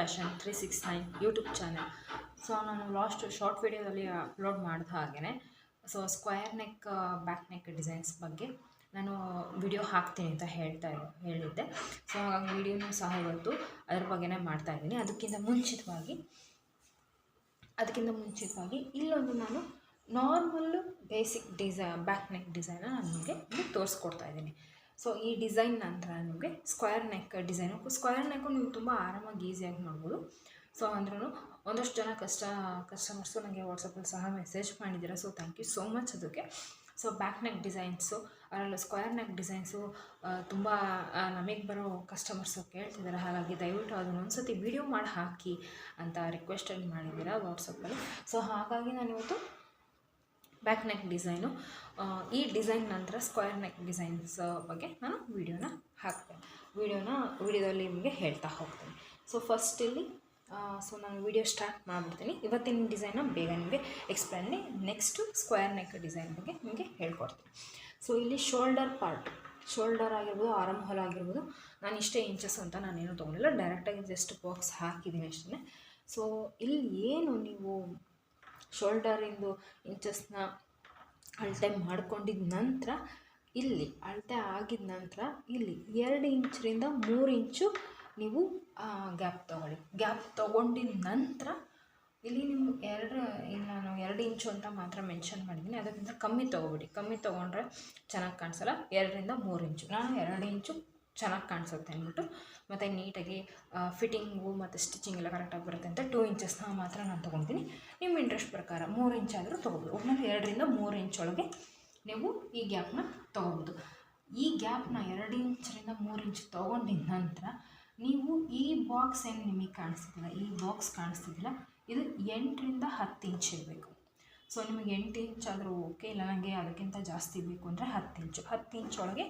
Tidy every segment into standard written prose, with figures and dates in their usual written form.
Fashion 369 YouTube channel. So ನಾನು last shot ವಿಡಿಯೋದಲ್ಲಿ upload ಮಾಡಿದ ಹಾಗೆಯೇ so square neck back neck designs ಬಗ್ಗೆ ನಾನು ವಿಡಿಯೋ ಹಾಕ್ತೀನಿ ಅಂತ ಹೇಳಿದ್ದೆ. ಸೊ ಹಾಗಾಗಿ ವಿಡಿಯೋನೂ ಸಹ ಇವತ್ತು ಅದ್ರ ಬಗ್ಗೆನೇ ಮಾಡ್ತಾಯಿದ್ದೀನಿ. ಅದಕ್ಕಿಂತ ಮುಂಚಿತವಾಗಿ ಇಲ್ಲೊಂದು ನಾನು normal basic back neck design ನಾನು ನಿಮಗೆ ತೋರಿಸ್ಕೊಡ್ತಾ ಇದ್ದೀನಿ. ಸೊ ಈ ಡಿಸೈನ್ ನಂತರ ನಿಮಗೆ ಸ್ಕ್ವಯರ್ ನೆಕ್ ಸ್ಕ್ವಯರ್ ನೆಕ್ಕು ನೀವು ತುಂಬ ಆರಾಮಾಗಿ ಈಸಿಯಾಗಿ ಮಾಡ್ಬೋದು. ಸೊ ಅಂದ್ರೂ ಒಂದಷ್ಟು ಜನ ಕಸ್ಟಮರ್ಸು ನನಗೆ ವಾಟ್ಸಪ್ಪಲ್ಲಿ ಸಹ ಮೆಸೇಜ್ ಮಾಡಿದ್ದೀರಾ. So thank you so much ಅದಕ್ಕೆ. ಸೊ ಬ್ಯಾಕ್ ನೆಕ್ ಡಿಸೈನ್ಸು ಅದರಲ್ಲೂ ಸ್ಕ್ವಯರ್ ನೆಕ್ ಡಿಸೈನ್ಸು ತುಂಬ ನಮಗೆ ಬರೋ ಕಸ್ಟಮರ್ಸು ಕೇಳ್ತಿದ್ದಾರೆ. ಹಾಗಾಗಿ ದಯವಿಟ್ಟು ಅದನ್ನು ಒಂದು ಸತಿ ವಿಡಿಯೋ ಮಾಡಿ ಹಾಕಿ ಅಂತ ರಿಕ್ವೆಸ್ಟಲ್ಲಿ ಮಾಡಿದ್ದೀರಾ ವಾಟ್ಸಪ್ಪಲ್ಲಿ. ಸೊ ಹಾಗಾಗಿ ನಾನಿವತ್ತು ಬ್ಯಾಕ್ ನೆಕ್ ಡಿಸೈನು ಈ ಡಿಸೈನ್ ನಂತರ ಸ್ಕ್ವಯರ್ ನೆಕ್ ಡಿಸೈನ್ಸ್ ಬಗ್ಗೆ ನಾನು ವಿಡಿಯೋದಲ್ಲಿ ನಿಮಗೆ ಹೇಳ್ತಾ ಹೋಗ್ತೀನಿ. ಸೊ ಫಸ್ಟ್ ಇಲ್ಲಿ ನಾನು ವಿಡಿಯೋ ಸ್ಟಾರ್ಟ್ ಮಾಡಿಬಿಡ್ತೀನಿ. ಇವತ್ತಿನ ಡಿಸೈನ ಬೇಗ ನಿಮಗೆ ಎಕ್ಸ್ಪ್ಲೇನ್ ಮಾಡಿ ನೆಕ್ಸ್ಟು ಸ್ಕ್ವಯರ್ ನೆಕ್ ಡಿಸೈನ್ ಬಗ್ಗೆ ನಿಮಗೆ ಹೇಳ್ಕೊಡ್ತೀನಿ. ಸೊ ಇಲ್ಲಿ ಶೋಲ್ಡರ್ ಆಗಿರ್ಬೋದು, ಆರ್ಮ್ ಹೋಲ್ ಆಗಿರ್ಬೋದು, ನಾನು ಇಷ್ಟೇ ಇಂಚಸ್ ಅಂತ ನಾನೇನು ತೊಗೊಂಡಿಲ್ಲ, ಡೈರೆಕ್ಟಾಗಿ ಜಸ್ಟ್ ಬಾಕ್ಸ್ ಹಾಕಿದ್ದೀನಿ ಅಷ್ಟೇ. ಸೊ ಇಲ್ಲಿ ಏನು ನೀವು ಶೋಲ್ಡರಿಂದು ಇಂಚಸ್ನ ಅಳತೆ ಮಾಡ್ಕೊಂಡಿದ್ದ ನಂತರ ಇಲ್ಲಿ ಅಳತೆ ಆಗಿದ ನಂತರ ಇಲ್ಲಿ 2 ಇಂಚರಿಂದ 3 ಇಂಚು ನೀವು ಗ್ಯಾಪ್ ತೊಗೊಳ್ಳಿ. ಗ್ಯಾಪ್ ತೊಗೊಂಡಿದ ನಂತರ ಇಲ್ಲಿ ನೀವು ನಾನು 2 ಇಂಚು ಅಂತ ಮಾತ್ರ ಮೆನ್ಷನ್ ಮಾಡಿದ್ದೀನಿ. ಅದಕ್ಕಿಂತ ಕಮ್ಮಿ ತೊಗೊಬೇಡಿ. ಕಮ್ಮಿ ತೊಗೊಂಡ್ರೆ ಚೆನ್ನಾಗಿ ಕಾಣಿಸಲ್ಲ. 2ರಿಂದ 3 ಇಂಚು, ನಾನು 2 ಇಂಚು ಚೆನ್ನಾಗಿ ಕಾಣಿಸುತ್ತೆ ಅಂದ್ಬಿಟ್ಟು ಮತ್ತು ನೀಟಾಗಿ ಫಿಟ್ಟಿಂಗು ಮತ್ತು ಸ್ಟಿಚಿಂಗ್ ಎಲ್ಲ ಕರೆಕ್ಟಾಗಿ ಬರುತ್ತೆ ಅಂತ 2 ಇಂಚಸ್ನ ಮಾತ್ರ ನಾನು ತೊಗೊಳ್ತೀನಿ. ನಿಮ್ಮ ಇಂಟ್ರೆಸ್ಟ್ ಪ್ರಕಾರ 3 ಇಂಚಾದರೂ ತೊಗೋಬೋದು. ಒಟ್ಟಿನಲ್ಲಿ 2ರಿಂದ 3 ಇಂಚೊಳಗೆ ನೀವು ಈ ಗ್ಯಾಪ್ನ ತೊಗೋಬೋದು. ಈ ಗ್ಯಾಪ್ನ 2 ಇಂಚರಿಂದ 3 ಇಂಚ್ ತೊಗೊಂಡಿದ ನಂತರ ನೀವು ಈ ಬಾಕ್ಸ್ ಏನು ನಿಮಗೆ ಕಾಣಿಸ್ತಿದ್ದಿಲ್ಲ, ಈ ಬಾಕ್ಸ್ ಕಾಣಿಸ್ತಿದ್ದಿಲ್ಲ, ಇದು 8ರಿಂದ 10 ಇಂಚ್ ಇರಬೇಕು. ಸೊ ನಿಮಗೆ 8 ಇಂಚ್ ಆದರೂ ಓಕೆ, ಇಲ್ಲ ನನಗೆ ಅದಕ್ಕಿಂತ ಜಾಸ್ತಿ ಬೇಕು ಅಂದರೆ 10 ಇಂಚು, 10 ಇಂಚೊಳಗೆ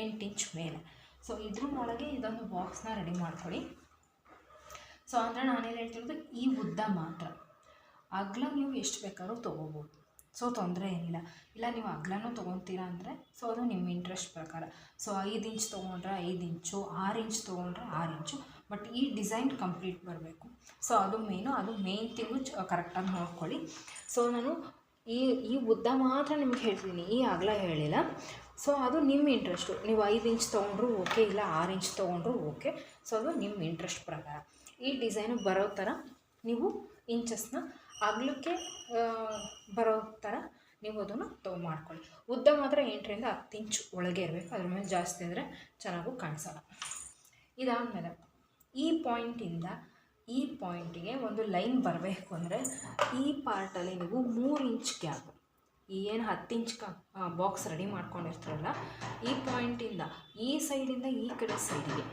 8 ಇಂಚ್ ಮೇಲೆ. ಸೊ ಇದ್ರೊಳಗೆ ಇದೊಂದು ಬಾಕ್ಸ್ನ ರೆಡಿ ಮಾಡ್ಕೊಳ್ಳಿ. ಸೊ ಅಂದರೆ ನಾನೇನು ಹೇಳ್ತಿರೋದು ಈ ಉದ್ದ ಮಾತ್ರ. ಅಗಲ ನೀವು ಎಷ್ಟು ಬೇಕಾದ್ರೂ ತೊಗೋಬೋದು. ಸೊ ತೊಂದರೆ ಏನಿಲ್ಲ. ಇಲ್ಲ ನೀವು ಅಗಲನೂ ತೊಗೊತೀರಾ ಅಂದರೆ ಸೊ ಅದು ನಿಮ್ಮ ಇಂಟ್ರೆಸ್ಟ್ ಪ್ರಕಾರ. ಸೊ 5 ಇಂಚ್ ತೊಗೊಂಡ್ರೆ 5 ಇಂಚು, 6 ಇಂಚ್ ತೊಗೊಂಡ್ರೆ 6 ಇಂಚು, ಬಟ್ ಈ ಡಿಸೈನ್ ಕಂಪ್ಲೀಟ್ ಬರಬೇಕು. ಸೊ ಅದು ಮೇನ್ ತಿಂಗು ಕರೆಕ್ಟಾಗಿ ನೋಡ್ಕೊಳ್ಳಿ. ಸೊ ನಾನು ಈ ಉದ್ದ ಮಾತ್ರ ನಿಮ್ಗೆ ಹೇಳ್ತೀನಿ, ಈ ಅಗಲ ಹೇಳಿಲ್ಲ. ಸೊ ಅದು ನಿಮ್ಮ ಇಂಟ್ರೆಸ್ಟು. ನೀವು 5 ಇಂಚ್ ತೊಗೊಂಡ್ರೂ ಓಕೆ, ಇಲ್ಲ 6 ಇಂಚ್ ತೊಗೊಂಡ್ರೂ ಓಕೆ. ಸೊ ಅದು ನಿಮ್ಮ ಇಂಟ್ರೆಸ್ಟ್ ಪ್ರಕಾರ. ಈ ಡಿಸೈನು ಬರೋ ಥರ ನೀವು ಇಂಚಸ್ನ ಅಗಲಕ್ಕೆ ಬರೋ ಥರ ನೀವು ಅದನ್ನು ಮಾಡ್ಕೊಳ್ಳಿ. ಉದ್ದ ಮಾತ್ರ 8ರಿಂದ 10 ಇಂಚ್ ಒಳಗೆ ಇರಬೇಕು. ಅದ್ರ ಮೇಲೆ ಜಾಸ್ತಿ ಅಂದರೆ ಚೆನ್ನಾಗೂ ಕಾಣಿಸಲ್ಲ. ಇದಾದಮೇಲೆ ಈ ಪಾಯಿಂಟಿಂದ ಈ ಪಾಯಿಂಟಿಗೆ ಒಂದು ಲೈನ್ ಬರಬೇಕು ಅಂದರೆ ಈ ಪಾರ್ಟಲ್ಲಿ ನೀವು 3 ಇಂಚ್ ಗ್ಯಾಪ್, ಈ ಏನು 10 ಇಂಚ್ ಬಾಕ್ಸ್ ರೆಡಿ ಮಾಡ್ಕೊಂಡಿರ್ತಾರಲ್ಲ, ಈ ಪಾಯಿಂಟಿಂದ ಈ ಸೈಡಿಂದ ಈ ಕಡೆ ಸೈಡಿಗೆ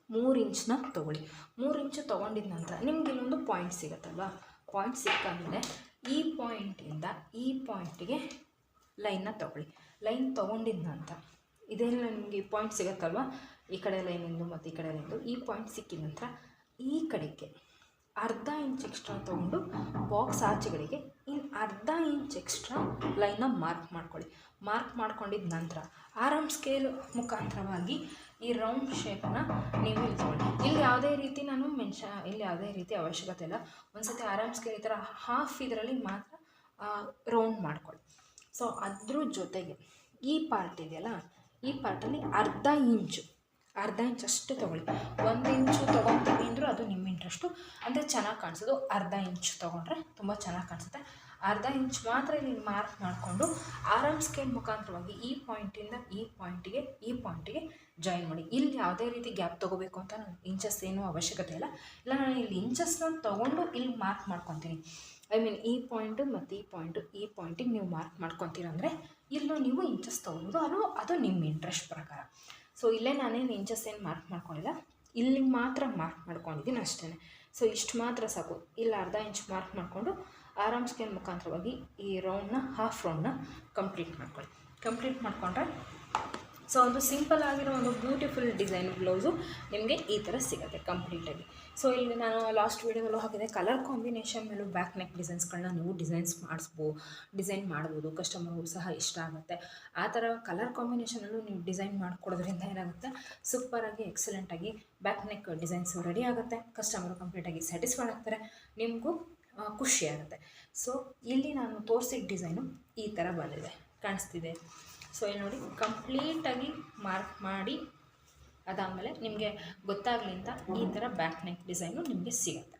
3 ಇಂಚನ್ನ ತೊಗೊಳ್ಳಿ. 3 ಇಂಚು ತೊಗೊಂಡಿದ ನಂತರ ನಿಮ್ಗೆ ಇಲ್ಲೊಂದು ಪಾಯಿಂಟ್ ಸಿಗುತ್ತಲ್ವ, ಪಾಯಿಂಟ್ ಸಿಕ್ಕಾದ್ಮೇಲೆ ಈ ಪಾಯಿಂಟಿಂದ ಈ ಪಾಯಿಂಟಿಗೆ ಲೈನ್ನ ತೊಗೊಳ್ಳಿ. ಲೈನ್ ತೊಗೊಂಡಿದ ನಂತರ ಇದೆಲ್ಲ ನಿಮಗೆ ಪಾಯಿಂಟ್ ಸಿಗುತ್ತಲ್ವ, ಈ ಕಡೆ ಲೈನಿಂದು ಮತ್ತು ಈ ಕಡೆ ಲೈನಿಂದು, ಈ ಪಾಯಿಂಟ್ ಸಿಕ್ಕಿದ ನಂತರ ಈ ಕಡೆಗೆ ಅರ್ಧ ಇಂಚ್ ಎಕ್ಸ್ಟ್ರಾ ತೊಗೊಂಡು ಬಾಕ್ಸ್ ಆಚೆಗಡೆಗೆ ಅರ್ಧ ಇಂಚ್ ಎಕ್ಸ್ಟ್ರಾ ಲೈನ್ನ ಮಾರ್ಕ್ ಮಾಡ್ಕೊಳ್ಳಿ. ಮಾರ್ಕ್ ಮಾಡ್ಕೊಂಡಿದ್ದ ನಂತರ ಆರಾಮ್ ಸ್ಕೇಲ್ ಮುಖಾಂತರವಾಗಿ ಈ ರೌಂಡ್ ಶೇಪನ್ನ ನೀವು ಇಲ್ಲಿ ತೊಗೊಳ್ಳಿ. ಇಲ್ಲಿ ಯಾವುದೇ ರೀತಿ ಇಲ್ಲಿ ಯಾವುದೇ ರೀತಿ ಅವಶ್ಯಕತೆ ಇಲ್ಲ. ಒಂದು ಸತಿ ಆರಾಮ್ ಸ್ಕೇಲ್ ಈ ಥರ ಹಾಫ್ ಇದರಲ್ಲಿ ಮಾತ್ರ ರೌಂಡ್ ಮಾಡ್ಕೊಳ್ಳಿ. ಸೊ ಅದ್ರ ಜೊತೆಗೆ ಈ ಪಾರ್ಟ್ ಇದೆಯಲ್ಲ, ಈ ಪಾರ್ಟಲ್ಲಿ ಅರ್ಧ ಇಂಚ್ ಅಷ್ಟೇ ತೊಗೊಳ್ಳಿ. 1 ಇಂಚು ತೊಗೊತೀನಿ ಅಂದರೂ ಅದು ನಿಮ್ಮ ಇಂಟ್ರೆಸ್ಟು, ಅಂದರೆ ಚೆನ್ನಾಗಿ ಕಾಣಿಸೋದು. ಅರ್ಧ ಇಂಚ್ ತೊಗೊಂಡ್ರೆ ತುಂಬ ಚೆನ್ನಾಗಿ ಕಾಣಿಸುತ್ತೆ. ಅರ್ಧ ಇಂಚ್ ಮಾತ್ರ ಇಲ್ಲಿ ಮಾರ್ಕ್ ಮಾಡಿಕೊಂಡು ಆರಾಮ್ ಸ್ಕೇಲ್ ಮುಖಾಂತರವಾಗಿ ಈ ಪಾಯಿಂಟಿಂದ ಈ ಪಾಯಿಂಟಿಗೆ ಜಾಯಿನ್ ಮಾಡಿ. ಇಲ್ಲಿ ಯಾವುದೇ ರೀತಿ ಗ್ಯಾಪ್ ತೊಗೋಬೇಕು ಅಂತ ನಾನು ಇಂಚಸ್ ಏನೂ ಅವಶ್ಯಕತೆ ಇಲ್ಲ. ನಾನು ಇಲ್ಲಿ ಇಂಚಸ್ನ ತೊಗೊಂಡು ಇಲ್ಲಿ ಮಾರ್ಕ್ ಮಾಡ್ಕೊತೀನಿ. ಈ ಪಾಯಿಂಟು ಮತ್ತು ಈ ಪಾಯಿಂಟಿಗೆ ನೀವು ಮಾರ್ಕ್ ಮಾಡ್ಕೊತೀರಂದರೆ ಇಲ್ಲೂ ನೀವು ಇಂಚಸ್ ತೊಗೊಬೋದು. ಅದು ನಿಮ್ಮ ಇಂಟ್ರೆಸ್ಟ್ ಪ್ರಕಾರ. ಸೊ ಇಲ್ಲೇ ನಾನೇನು ಇಂಚಸ್ ಏನು ಮಾರ್ಕ್ ಮಾಡ್ಕೊಂಡಿಲ್ಲ, ಇಲ್ಲಿ ಮಾತ್ರ ಮಾರ್ಕ್ ಮಾಡ್ಕೊಂಡಿದ್ದೀನಿ ಅಷ್ಟೇ. ಸೊ ಇಷ್ಟು ಮಾತ್ರ ಸಾಕು. ಇಲ್ಲಿ ಅರ್ಧ ಇಂಚ್ ಮಾರ್ಕ್ ಮಾಡಿಕೊಂಡು ಆರಾಮ್ ಸ್ಕೇಲ್ ಮುಖಾಂತರವಾಗಿ ಈ ಹಾಫ್ ರೌಂಡ್ನ ಕಂಪ್ಲೀಟ್ ಮಾಡ್ಕೊಳ್ಳಿ. ಕಂಪ್ಲೀಟ್ ಮಾಡಿಕೊಂಡ್ರೆ ಸೊ ಒಂದು ಸಿಂಪಲ್ ಆಗಿರೋ ಒಂದು ಬ್ಯೂಟಿಫುಲ್ ಡಿಸೈನ್ ಬ್ಲೌಸು ನಿಮಗೆ ಈ ಥರ ಸಿಗುತ್ತೆ ಕಂಪ್ಲೀಟಾಗಿ. ಸೊ ಇಲ್ಲಿ ನಾನು ಲಾಸ್ಟ್ ವೀಡಿಯೋದಲ್ಲೂ ಹಾಕಿದೆ, ಕಲರ್ ಕಾಂಬಿನೇಷನ್ ಮೇಲೂ ಬ್ಯಾಕ್ ನೆಕ್ ಡಿಸೈನ್ಸ್ಗಳನ್ನ ನೀವು ಡಿಸೈನ್ ಮಾಡ್ಬೋದು. ಕಸ್ಟಮರ್ಗೂ ಸಹ ಇಷ್ಟ ಆಗುತ್ತೆ. ಆ ಥರ ಕಲರ್ ಕಾಂಬಿನೇಷನಲ್ಲೂ ನೀವು ಡಿಸೈನ್ ಮಾಡಿಕೊಡೋದ್ರಿಂದ ಏನಾಗುತ್ತೆ, ಸೂಪರಾಗಿ ಎಕ್ಸಲೆಂಟಾಗಿ ಬ್ಯಾಕ್ ನೆಕ್ ಡಿಸೈನ್ಸು ರೆಡಿ ಆಗುತ್ತೆ. ಕಸ್ಟಮರು ಕಂಪ್ಲೀಟಾಗಿ ಸ್ಯಾಟಿಸ್ಫೈಡ್ ಆಗ್ತಾರೆ, ನಿಮಗೂ ಖುಷಿಯಾಗುತ್ತೆ. ಸೊ ಇಲ್ಲಿ ನಾನು ತೋರಿಸಿದ ಡಿಸೈನು ಈ ಥರ ಬಂದಿದೆ, ಕಾಣಿಸ್ತಿದೆ. ಸೊ ಇಲ್ಲಿ ನೋಡಿ, ಕಂಪ್ಲೀಟಾಗಿ ಮಾರ್ಕ್ ಮಾಡಿ ಅದಾದಮೇಲೆ ನಿಮಗೆ ಗೊತ್ತಾಗಲಿ ಅಂತ ಈ ಥರ ಬ್ಯಾಕ್ ನೆಕ್ ಡಿಸೈನು ನಿಮಗೆ ಸಿಗುತ್ತೆ.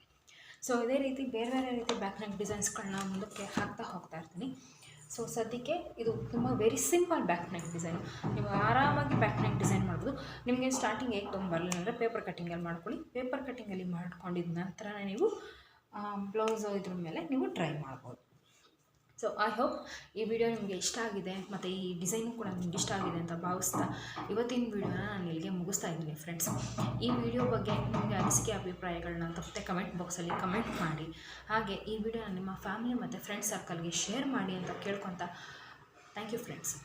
ಸೊ ಇದೇ ರೀತಿ ಬೇರೆ ಬೇರೆ ರೀತಿ ಬ್ಯಾಕ್ ನೆಕ್ ಡಿಸೈನ್ಸ್ಗಳನ್ನ ಮುಂದಕ್ಕೆ ಹಾಕ್ತಾ ಹೋಗ್ತಾ ಇರ್ತೀನಿ. ಸೊ ಸದ್ಯಕ್ಕೆ ಇದು ತುಂಬ very simple back neck design, ನೀವು ಆರಾಮಾಗಿ ಬ್ಯಾಕ್ ನೆಕ್ ಡಿಸೈನ್ ಮಾಡ್ಬೋದು. ನಿಮಗೆ ಸ್ಟಾರ್ಟಿಂಗ್ ಹೇಗೆ ತುಂಬ ಬರಲಿಲ್ಲ ಅಂದರೆ ಪೇಪರ್ ಕಟ್ಟಿಂಗಲ್ಲಿ ಮಾಡ್ಕೊಳ್ಳಿ. ಪೇಪರ್ ಕಟ್ಟಿಂಗಲ್ಲಿ ಮಾಡ್ಕೊಂಡಿದ್ದ ನಂತರ ನೀವು ಬ್ಲೌಸು ಇದ್ರ ಮೇಲೆ ನೀವು ಟ್ರೈ ಮಾಡ್ಬೋದು. ಸೊ ಐ ಹೋಪ್ ಈ ವಿಡಿಯೋ ನಿಮಗೆ ಇಷ್ಟ ಆಗಿದೆ ಮತ್ತು ಈ ಡಿಸೈನು ಕೂಡ ನಿಮ್ಗೆ ಇಷ್ಟ ಆಗಿದೆ ಅಂತ ಭಾವಿಸ್ತಾ ಇವತ್ತಿನ ವಿಡಿಯೋನ ನಾನು ಇಲ್ಲಿಗೆ ಮುಗಿಸ್ತಾ ಇದ್ದೀನಿ ಫ್ರೆಂಡ್ಸ್. ಈ ವಿಡಿಯೋ ಬಗ್ಗೆ ನಿಮಗೆ ಅನಿಸಿಕೆ ಅಭಿಪ್ರಾಯಗಳನ್ನ ತಪ್ಪದೆ ಕಮೆಂಟ್ ಬಾಕ್ಸಲ್ಲಿ ಕಮೆಂಟ್ ಮಾಡಿ. ಹಾಗೆ ಈ ವಿಡಿಯೋನ ನಿಮ್ಮ ಫ್ಯಾಮಿಲಿ ಮತ್ತು ಫ್ರೆಂಡ್ಸ್ ಸರ್ಕಲ್ಗೆ ಶೇರ್ ಮಾಡಿ ಅಂತ ಕೇಳ್ಕೊತ ಥ್ಯಾಂಕ್ ಯು ಫ್ರೆಂಡ್ಸ್.